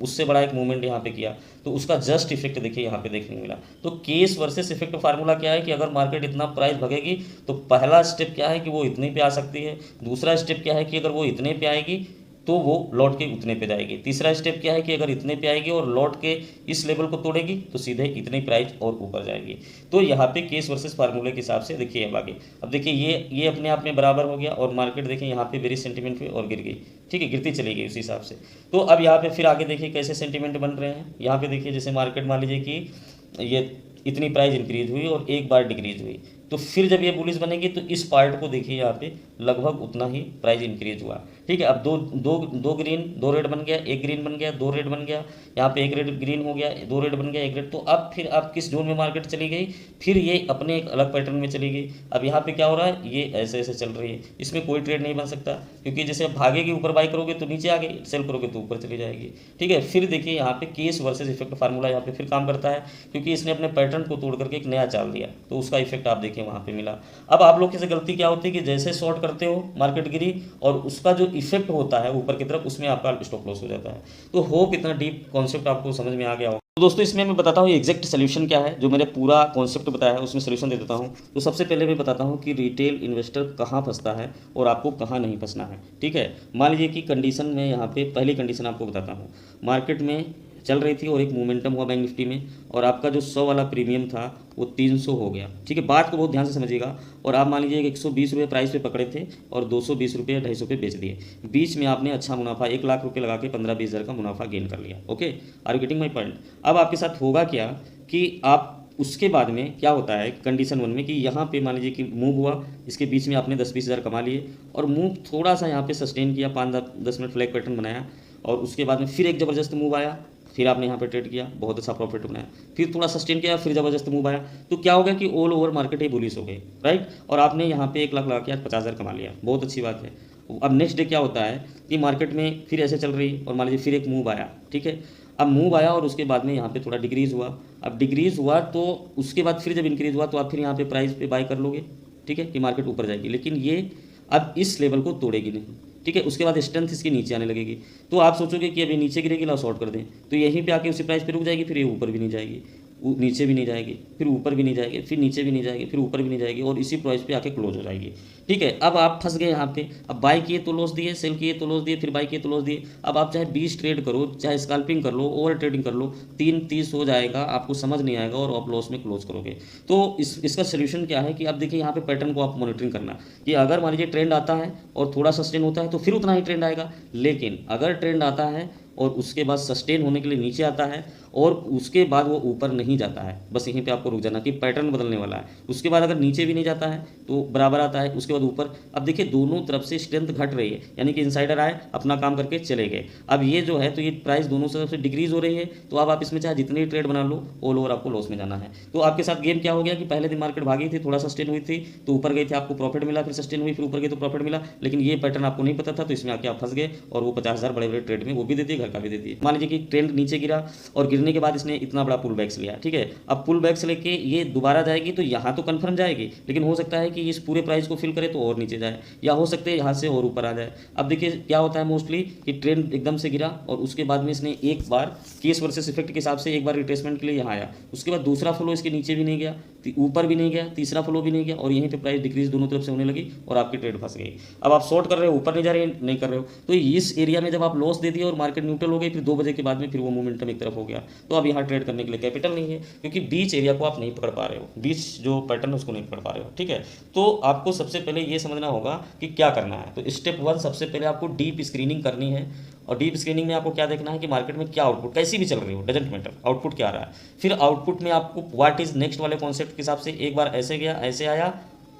उससे बड़ा एक मूवमेंट यहाँ पे किया तो उसका जस्ट इफेक्ट देखिए यहाँ पे देखने को मिला। तो केस वर्सेस इफेक्ट फार्मूला क्या है कि अगर मार्केट इतना प्राइस भगेगी तो पहला स्टेप क्या है कि वो इतने पे आ सकती है, दूसरा स्टेप क्या है कि अगर वो इतने पे आएगी तो वो लौट के उतने पे जाएगी, तीसरा स्टेप क्या है कि अगर इतने पे आएगी और लौट के इस लेवल को तोड़ेगी तो सीधे इतनी प्राइस और ऊपर जाएगी। तो यहाँ पे केस वर्सेस फार्मूले के हिसाब से देखिए अब आगे, अब देखिए ये अपने आप में बराबर हो गया और मार्केट देखिए यहाँ पे बेरिश सेंटीमेंट पे और गिर गई। ठीक है, गिरती चली गई उसी हिसाब से। तो अब यहाँ पे फिर आगे देखिए कैसे सेंटीमेंट बन रहे हैं। यहाँ पे देखिए जैसे मार्केट मान लीजिए कि ये इतनी प्राइस इंक्रीज हुई और एक बार डिक्रीज हुई, तो फिर जब ये बुलिश बनेगी तो इस पार्ट को देखिए यहाँ पे लगभग उतना ही प्राइस इंक्रीज हुआ। ठीक है, अब दो ग्रीन 2 रेड बन गया, 1 ग्रीन बन गया, 2 रेड बन गया, यहाँ पे 1 रेड ग्रीन हो गया, 2 रेड बन गया, 1 रेड। तो अब फिर आप किस जोन में मार्केट चली गई, फिर ये अपने एक अलग पैटर्न में चली गई। अब यहाँ पे क्या हो रहा है, ये ऐसे ऐसे चल रही है, इसमें कोई ट्रेड नहीं बन सकता क्योंकि जैसे भागेगी ऊपर बाई करोगे तो नीचे आ गई, सेल करोगे तो ऊपर चली जाएगी। ठीक है, फिर देखिए यहाँ पे केस वर्सेस इफेक्ट फार्मूला यहाँ पे फिर काम करता है क्योंकि इसने अपने पैटर्न को तोड़ करके एक नया चाल दिया तो उसका इफेक्ट आप देखिए वहाँ पे मिला। अब आप लोग की गलती क्या होती है कि जैसे शॉर्ट करते हो मार्केट गिरी और उसका जो इफेक्ट होता है ऊपर की तरफ उसमें आपका स्टॉप लॉस हो जाता है। तो होप इतना डीप कॉन्सेप्ट आपको समझ में आ गया हो। तो दोस्तों इसमें मैं बताता हूँ एग्जैक्ट सोल्यूशन क्या है, जो मैंने पूरा कॉन्सेप्ट बताया है उसमें सोल्यूशन दे देता हूँ। तो सबसे पहले मैं बताता हूँ कि रिटेल इन्वेस्टर कहाँ फंसता है और आपको कहाँ नहीं फंसना है। ठीक है, मान लीजिए कि कंडीशन में यहाँ पे पहली कंडीशन आपको बताता हूँ, मार्केट में चल रही थी और एक मोमेंटम हुआ बैंक निफ्टी में और आपका जो 100 वाला प्रीमियम था वो 300 हो गया। ठीक है, बात को बहुत ध्यान से समझिएगा। और आप मान लीजिए 120 रुपये प्राइस पे पकड़े थे और 220 रुपये 250 रुपये बेच दिए, बीच में आपने अच्छा मुनाफा 1 लाख रुपये लगा के 15-20 हज़ार का मुनाफा गेन कर लिया। Okay, are you getting my point. अब आपके साथ होगा क्या कि आप उसके बाद में क्या होता है कंडीशन 1 में कि यहाँ पे मान लीजिए कि मूव हुआ, इसके बीच में आपने 10-20 हज़ार कमा लिए और मूव थोड़ा सा यहाँ पे सस्टेन किया, 5-10 मिनट फ्लैग पैटर्न बनाया और उसके बाद में फिर एक ज़बरदस्त मूव आया, फिर आपने यहाँ पे ट्रेड किया, बहुत अच्छा प्रॉफिट बनाया, फिर थोड़ा सस्टेन किया, फिर ज़बरदस्त मूव आया, तो क्या हो गया कि ऑल ओवर मार्केट ही बुलिश हो गई, राइट। और आपने यहाँ पे 1 लाख लगा के आज 50,000 कमा लिया, बहुत अच्छी बात है। अब नेक्स्ट डे क्या होता है कि मार्केट में फिर ऐसे चल रही और मान लीजिए फिर एक मूव आया, ठीक है। अब मूव आया और उसके बाद में यहाँ पे थोड़ा डिक्रीज़ हुआ। अब डिक्रीज़ हुआ तो उसके बाद फिर जब इंक्रीज़ हुआ तो आप फिर यहाँ पे प्राइस पे बाय कर लोगे, ठीक है, कि मार्केट ऊपर जाएगी, लेकिन ये अब इस लेवल को तोड़ेगी नहीं, ठीक है। उसके बाद स्ट्रेंथ इसके नीचे आने लगेगी, तो आप सोचोगे कि अभी नीचे गिरेगी, ला शॉर्ट कर दें, तो यहीं पे आके उसी प्राइस पे रुक जाएगी, फिर ये ऊपर भी नहीं जाएगी, नीचे भी नहीं जाएगी, फिर ऊपर भी नहीं जाएगी, फिर नीचे भी नहीं जाएगी, फिर ऊपर भी नहीं जाएगी, और इसी प्राइस पे आके क्लोज हो जाएगी, ठीक है। अब आप फंस गए यहाँ पे, अब बाय किए तो लॉस दिए, सेल किए तो लॉस दिए, फिर बाय किए तो लॉस दिए। अब आप चाहे 20 ट्रेड करो, चाहे स्कैल्पिंग कर लो, ओवर ट्रेडिंग कर लो, 3-30 हो जाएगा, आपको समझ नहीं आएगा और आप लॉस में क्लोज करोगे। तो इसका सोल्यूशन क्या है कि आप देखिए यहाँ पे पैटर्न को आप मॉनिटरिंग करना, कि अगर मान लीजिए ट्रेंड आता है और थोड़ा सस्टेन होता है तो फिर उतना ही ट्रेंड आएगा, लेकिन अगर ट्रेंड आता है और उसके बाद सस्टेन होने के लिए नीचे आता है और उसके बाद वो ऊपर नहीं जाता है, बस यहीं पे आपको रुक जाना कि पैटर्न बदलने वाला है। उसके बाद अगर नीचे भी नहीं जाता है तो बराबर आता है, उसके बाद ऊपर। अब देखिए दोनों तरफ से स्ट्रेंथ घट रही है, यानी कि इनसाइडर आए, अपना काम करके चले गए। अब ये जो है तो ये प्राइस दोनों तरफ से डिक्रीज हो रही है, तो अब आप इसमें चाहे जितनी ट्रेड बना लो, ऑल ओवर आपको लॉस में जाना है। तो आपके साथ गेम क्या हो गया कि पहले दिन मार्केट भागी थी, थोड़ा सस्टेन हुई थी तो ऊपर गई थी, आपको प्रॉफिट मिला, फिर सस्टेन हुई, फिर ऊपर गई तो प्रॉफिट मिला, लेकिन ये पैटर्न आपको नहीं पता था, तो इसमें आके आप फंस गए और वो 50,000 बड़े बड़े ट्रेड में वो भी दे दिए, घर का भी दे दिए। मान लीजिए कि ट्रेंड नीचे गिरा और गिरने के बाद इसने इतना बड़ा पुल बैक्स लिया, ठीक है। अब पुल बैक्स लेके ये दोबारा जाएगी तो यहाँ तो कंफर्म जाएगी, लेकिन हो सकता है कि इस पूरे प्राइस को फिल करे तो और नीचे जाए, या हो सकता है यहाँ से और ऊपर आ जाए। अब देखिए क्या होता है मोस्टली कि ट्रेंड एकदम से गिरा और उसके बाद में इसने एक बार केस वर्सेस इफेक्ट के हिसाब से एक बार रिट्रेसमेंट के लिए यहाँ आया, उसके बाद दूसरा फ्लो इसके नीचे भी नहीं गया, ऊपर भी नहीं गया, तीसरा फ्लो भी नहीं गया, और यहीं पे प्राइस डिक्रीज दोनों तरफ से होने लगी और आपकी ट्रेड फंस गई। अब आप शॉर्ट कर रहे हो, ऊपर नहीं जा रहे, नहीं कर रहे हो, तो इस एरिया में जब आप लॉस दे दिए और मार्केट न्यूट्रल हो गई, फिर 2 बजे के बाद में फिर वो मोमेंटम एक तरफ हो गया, तो अब यहाँ ट्रेड करने के लिए कैपिटल नहीं है, क्योंकि बीच एरिया को आप नहीं पकड़ पा रहे हो, बीच जो पैटर्न है उसको नहीं पकड़ पा रहे हो, ठीक है। तो आपको सबसे पहले ये समझना होगा कि क्या करना है। तो स्टेप 1 सबसे पहले आपको डीप स्क्रीनिंग करनी है, और डीप स्क्रीनिंग में आपको क्या देखना है कि मार्केट में क्या आउटपुट, कैसी भी चल रही हो, डजेंट मैटर, आउटपुट क्या आ रहा है। फिर आउटपुट में आपको व्हाट इज नेक्स्ट वाले कॉन्सेप्ट के हिसाब से, एक बार ऐसे गया, ऐसे आया,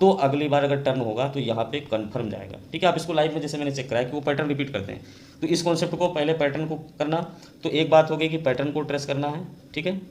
तो अगली बार अगर टर्न होगा तो यहाँ पे कंफर्म जाएगा, ठीक है। आप इसको लाइव में जैसे मैंने चेक कराया कि वो पैटर्न रिपीट करते हैं, तो इस कॉन्सेप्ट को पहले पैटर्न को करना, तो एक बात हो गई कि पैटर्न को ट्रेस करना है, ठीक है,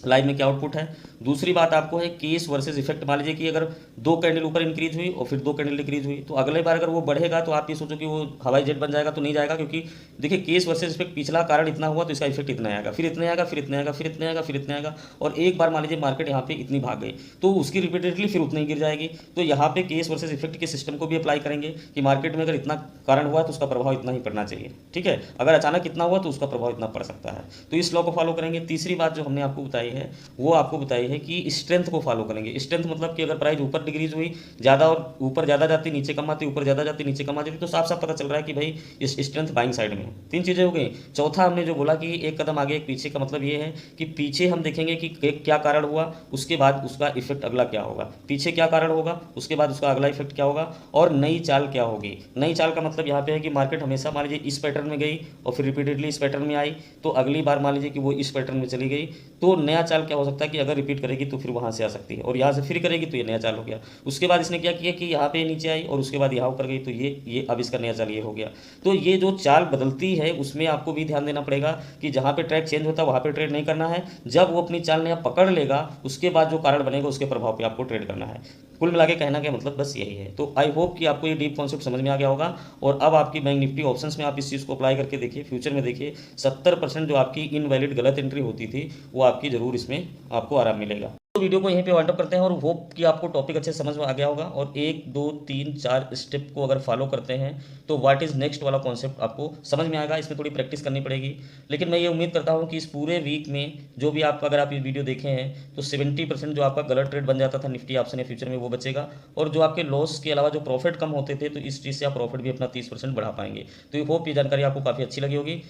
लाइव में क्या आउटपुट है। दूसरी बात आपको है केस वर्सेस इफेक्ट। मान लीजिए कि अगर 2 कैंडल ऊपर इंक्रीज हुई और फिर 2 कैंडल डिक्रीज हुई, तो अगले बार अगर वो बढ़ेगा तो आप ये सोचो कि वो हवाई जेट बन जाएगा, तो नहीं जाएगा, क्योंकि देखिए केस वर्सेस इफेक्ट, पिछला कारण इतना हुआ तो इसका इफेक्ट इतना आएगा, फिर इतना आएगा, फिर इतना आएगा, फिर इतना आएगा, फिर इतना आएगा, और एक बार मान लीजिए मार्केट यहाँ पे इतनी भाग गई तो उसकी रिपीटेडली फिर उतना ही गिर जाएगी। तो यहाँ पे केस वर्सेस इफेक्ट के सिस्टम को भी अप्लाई करेंगे कि मार्केट में अगर इतना कारण हुआ तो उसका प्रभाव इतना ही पड़ना चाहिए, ठीक है। अगर अचानक इतना हुआ तो उसका प्रभाव इतना पड़ सकता है, तो इस लॉ को फॉलो करेंगे। तीसरी बात जो हमने आपको बताई है वो आपको बताई है कि स्ट्रेंथ को फॉलो करेंगे। स्ट्रेंथ मतलब कि अगर प्राइस ऊपर डिक्रीज हुई ज़्यादा और ऊपर ज़्यादा जाती, नीचे कम आती, ऊपर ज़्यादा जाती, नीचे कम आती, तो साफ साफ पता चल रहा है कि भाई इस स्ट्रेंथ बाइंग साइड में है। 3 चीज़ें हो गई। चौथा हमने जो बोला कि एक कदम आगे एक पीछे, का मतलब ये है कि पीछे हम देखेंगे कि क्या कारण हुआ, उसके बाद उसका इफेक्ट अगला क्या होगा, पीछे क्या कारण होगा, उसके बाद उसका अगला इफेक्ट क्या होगा, और नई चाल क्या होगी। नई चाल का मतलब यहाँ पे है कि मार्केट हमेशा मान लीजिए इस पैटर्न में गई और फिर रिपीटेडली इस पैटर्न में आई, तो अगली बार मान लीजिए कि वो इस पैटर्न में चली गई, तो नया चाल क्या हो सकता है कि अगर रिपीट करेगी तो फिर वहाँ से आ सकती है, और यहाँ से फिर करेगी तो ये नया चाल हो गया। उसके बाद इसने क्या किया कि यहाँ पे नीचे आई और उसके बाद यहाँ ऊपर गई, तो ये अब इसका नया चाल ये हो गया। तो ये जो चाल बदलती है उसमें आपको भी ध्यान देना पड़ेगा कि जहाँ पे ट्रैक चेंज होता है वहाँ पे ट्रेड नहीं करना है। जब वो अपनी चाल नया पकड़ लेगा उसके बाद जो कारण बनेगा उसके प्रभाव पे आपको ट्रेड करना है। कुल मिला के कहना क्या मतलब बस यही है। तो आई होप कि आपको ये डीप कॉन्सेप्ट समझ में आ गया होगा, और अब आपकी बैंक निफ्टी ऑप्शंस में आप इस चीज़ को अप्लाई करके देखिए, फ्यूचर में देखिए 70% जो आपकी इनवैलिड गलत एंट्री होती थी वो आपकी ज़रूर इसमें आपको आराम मिलेगा। तो वीडियो को यहीं पे वाइंड अप करते हैं, और होप कि आपको टॉपिक अच्छे समझ में आ गया होगा, और 1 2 3 4 स्टेप को अगर फॉलो करते हैं तो व्हाट इज़ नेक्स्ट वाला कॉन्सेप्ट आपको समझ में आएगा। इसमें थोड़ी प्रैक्टिस करनी पड़ेगी, लेकिन मैं ये उम्मीद करता हूँ कि इस पूरे वीक में जो भी आप, अगर आप ये वीडियो देखे हैं तो 70% जो आपका गलत ट्रेड बन जाता था निफ्टी ऑप्शन या फ्यूचर में वो बचेगा, और जो आपके लॉस के अलावा जो प्रॉफिट कम होते थे तो इस चीज़ से आप प्रॉफिट भी अपना 30% बढ़ा पाएंगे। तो ये होप ये जानकारी आपको काफ़ी अच्छी लगी होगी।